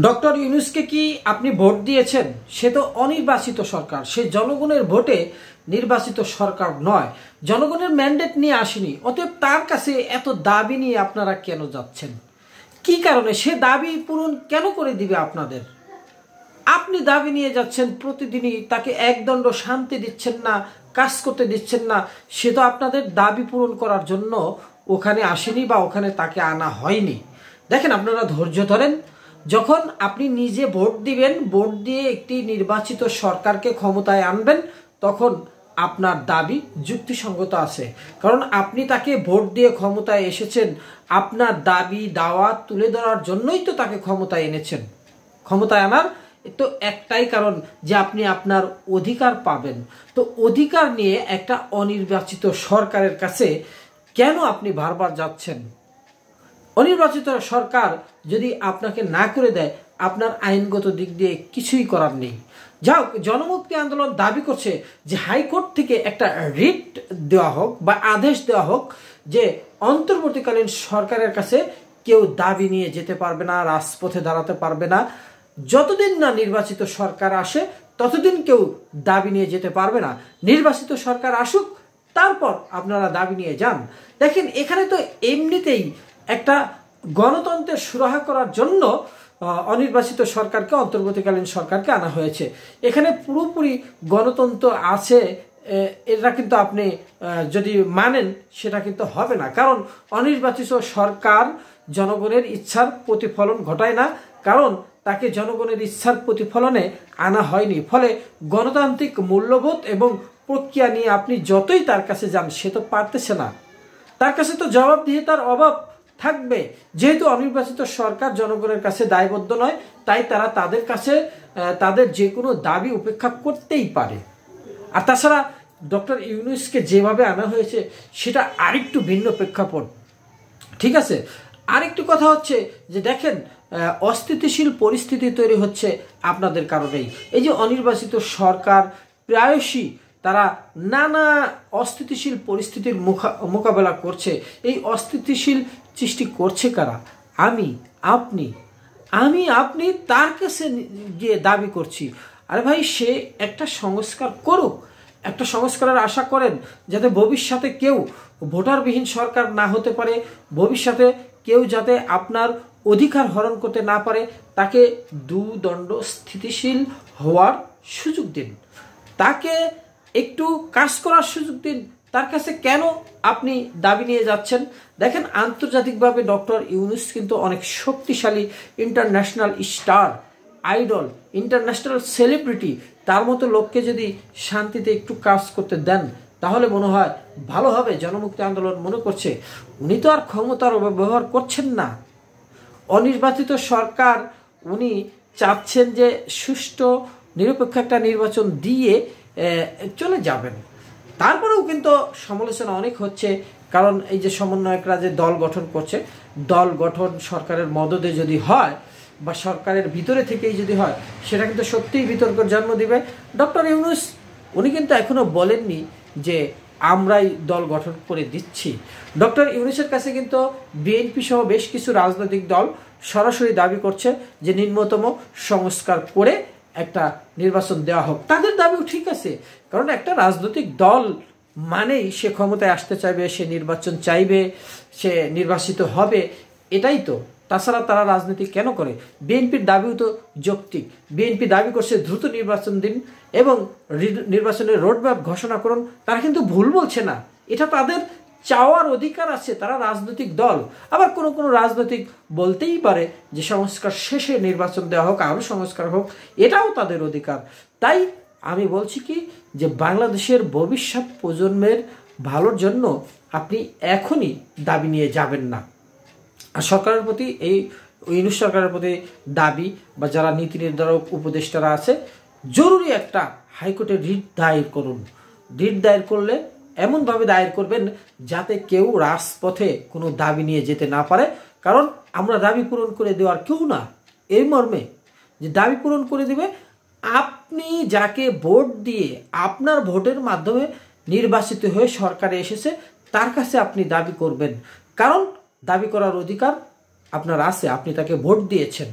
Doctor ইউনূসকে কি আপনি vote দিয়েছেন? সে তো অনির্বাচিত সরকার, সে জনগণের ভোটে নির্বাচিত সরকার নয়, জনগণের ম্যান্ডেট নিয়ে আসেনি। অতএব তার কাছে এত দাবি নিয়ে আপনারা কেন যাচ্ছেন? কি কারণে সে দাবি পূরণ কেন করে দিবে আপনাদের? আপনি দাবি নিয়ে যাচ্ছেন প্রতিদিনই, তাকে একদণ্ড শান্তি দিচ্ছেন না, কাজ করতে দিচ্ছেন না। সে তো আপনাদের দাবি পূরণ করার জন্য ওখানে আসেনি বা ওখানে তাকে আনা হয়নি। দেখেন, আপনারা ধৈর্য ধরেন। যখন আপনি নিজে ভোট দিবেন, ভোট দিয়ে একটি নির্বাচিত সরকারকে ক্ষমতায় আনবেন, তখন আপনার দাবি যুক্তিসঙ্গত আছে। কারণ আপনি তাকে ভোট দিয়ে ক্ষমতায় এসেছেন, আপনার দাবি দাওয়া তুলে ধরার জন্যই তো তাকে ক্ষমতায় এনেছেন। ক্ষমতায় আনার তো একটাই কারণ যে আপনি আপনার অধিকার পাবেন। তো অধিকার নিয়ে একটা অনির্বাচিত সরকারের কাছে কেন আপনি বারবার যাচ্ছেন? অনির্বাচিত সরকার যদি আপনাকে না করে দেয়, আপনার আইনগত দিক দিয়ে কিছুই করার নেই। যাও, জনমুক্তি আন্দোলন দাবি করছে যে হাইকোর্ট থেকে একটা রিট দেওয়া হোক বা আদেশ দেওয়া হোক যে অন্তর্বর্তীকালীন সরকারের কাছে কেউ দাবি নিয়ে যেতে পারবে না, রাজপথে দাঁড়াতে পারবে না। যতদিন না নির্বাচিত সরকার আসে ততদিন কেউ দাবি নিয়ে যেতে পারবে না। নির্বাচিত সরকার আসুক, তারপর আপনারা দাবি নিয়ে যান। দেখেন, এখানে তো এমনিতেই একটা গণতন্ত্রের সুরাহা করার জন্য অনির্বাচিত সরকারকে, অন্তর্বর্তীকালীন সরকারকে আনা হয়েছে। এখানে পুরোপুরি গণতন্ত্র আছে, এটা কিন্তু আপনি যদি মানেন সেটা কিন্তু হবে না। কারণ অনির্বাচিত সরকার জনগণের ইচ্ছার প্রতিফলন ঘটায় না, কারণ তাকে জনগণের ইচ্ছার প্রতিফলনে আনা হয়নি। ফলে গণতান্ত্রিক মূল্যবোধ এবং প্রক্রিয়া নিয়ে আপনি যতই তার কাছে যান, সে তো পারতেছে না। তার কাছে তো জবাবদিহিতার অভাব থাকবে। যেহেতু অনির্বাচিত সরকার জনগণের কাছে দায়বদ্ধ নয়, তাই তারা তাদের কাছে তাদের যে কোনো দাবি উপেক্ষা করতেই পারে। আর তাছাড়া ডক্টর ইউনূসকে যেভাবে আনা হয়েছে সেটা আরেকটু ভিন্ন প্রেক্ষাপট। ঠিক আছে, আরেকটু কথা হচ্ছে যে দেখেন, অস্থিতিশীল পরিস্থিতি তৈরি হচ্ছে আপনাদের কারণেই। এই যে অনির্বাচিত সরকার প্রায়শই তারা নানা অস্থিতিশীল পরিস্থিতির মোকাবেলা করছে। এই অস্থিতিশীল সৃষ্টি করছে কারা? আমি আপনি তার কাছে গিয়ে দাবি করছি, আরে ভাই, সে একটা সংস্কার করুক। একটা সংস্কারের আশা করেন, যাতে ভবিষ্যতে কেউ ভোটারবিহীন সরকার না হতে পারে, ভবিষ্যতে কেউ যাতে আপনার অধিকার হরণ করতে না পারে। তাকে দুদণ্ড স্থিতিশীল হওয়ার সুযোগ দিন, তাকে একটু কাজ করার সুযোগ দিন। তার কাছে কেন আপনি দাবি নিয়ে যাচ্ছেন? দেখেন, আন্তর্জাতিকভাবে ডক্টর ইউনূস কিন্তু অনেক শক্তিশালী, international star, idol, international celebrity. তার মতো লোককে যদি শান্তিতে একটু কাজ করতে দেন, তাহলে মনে হয় ভালো হবে। জনমুক্তি আন্দোলন মনে করছে উনি তো আর ক্ষমতার ব্যবহার করছেন না। অনির্বাচিত সরকার, উনি চাচ্ছেন যে সুষ্ঠু নিরপেক্ষ একটা নির্বাচন দিয়ে চলে যাবেন। তারপরেও কিন্তু সমালোচনা অনেক হচ্ছে, কারণ এই যে সমন্বয়করা যে দল গঠন করছে, দল গঠন সরকারের মদদে যদি হয় বা সরকারের ভিতরে থেকেই যদি হয়, সেটা কিন্তু সত্যিই বিতর্কের জন্ম দিবে। ডক্টর ইউনূস উনি কিন্তু এখনো বলেননি যে আমরাই দল গঠন করে দিচ্ছি। ডক্টর ইউনূসের কাছে কিন্তু বিএনপি সহ বেশ কিছু রাজনৈতিক দল সরাসরি দাবি করছে যে নিম্নতম সংস্কার করে একটা নির্বাচন দেওয়া হোক। তাদের দাবিও ঠিক আছে, কারণ একটা রাজনৈতিক দল মানেই সে ক্ষমতায় আসতে চাইবে, সে নির্বাচন চাইবে, সে নির্বাচিত হবে, এটাই তো। তাছাড়া তারা রাজনীতি কেন করে? বিএনপির দাবিও তো যৌক্তিক। বিএনপি দাবি করছে দ্রুত নির্বাচন দিন এবং নির্বাচনের রোডম্যাপ ঘোষণা করুন। তারা কিন্তু ভুল বলছে না, এটা তাদের চাওয়ার অধিকার আছে। তারা রাজনৈতিক দল। আবার কোনো কোনো রাজনৈতিক বলতেই পারে যে সংস্কার শেষে নির্বাচন দেওয়া হোক, আরও সংস্কার হোক, এটাও তাদের অধিকার। তাই আমি বলছি কি, যে বাংলাদেশের ভবিষ্যৎ প্রজন্মের ভালোর জন্য আপনি এখনই দাবি নিয়ে যাবেন না। আর সরকারের প্রতি, এই ইউনূস সরকারের প্রতি দাবি, বা যারা নীতি নির্ধারক উপদেষ্টারা আছে, জরুরি একটা হাইকোর্টে রিট দায়ের করুন। রিট দায়ের করলে এমনভাবে দায়ের করবেন যাতে কেউ রাজপথে কোনো দাবি নিয়ে যেতে না পারে। কারণ আমরা দাবি পূরণ করে দেওয়ার কেউ না, এই মর্মে যে দাবি পূরণ করে দিবে। আপনি যাকে ভোট দিয়ে আপনার ভোটের মাধ্যমে নির্বাচিত হয়ে সরকারে এসেছে, তার কাছে আপনি দাবি করবেন। কারণ দাবি করার অধিকার আপনার আছে, আপনি তাকে ভোট দিয়েছেন।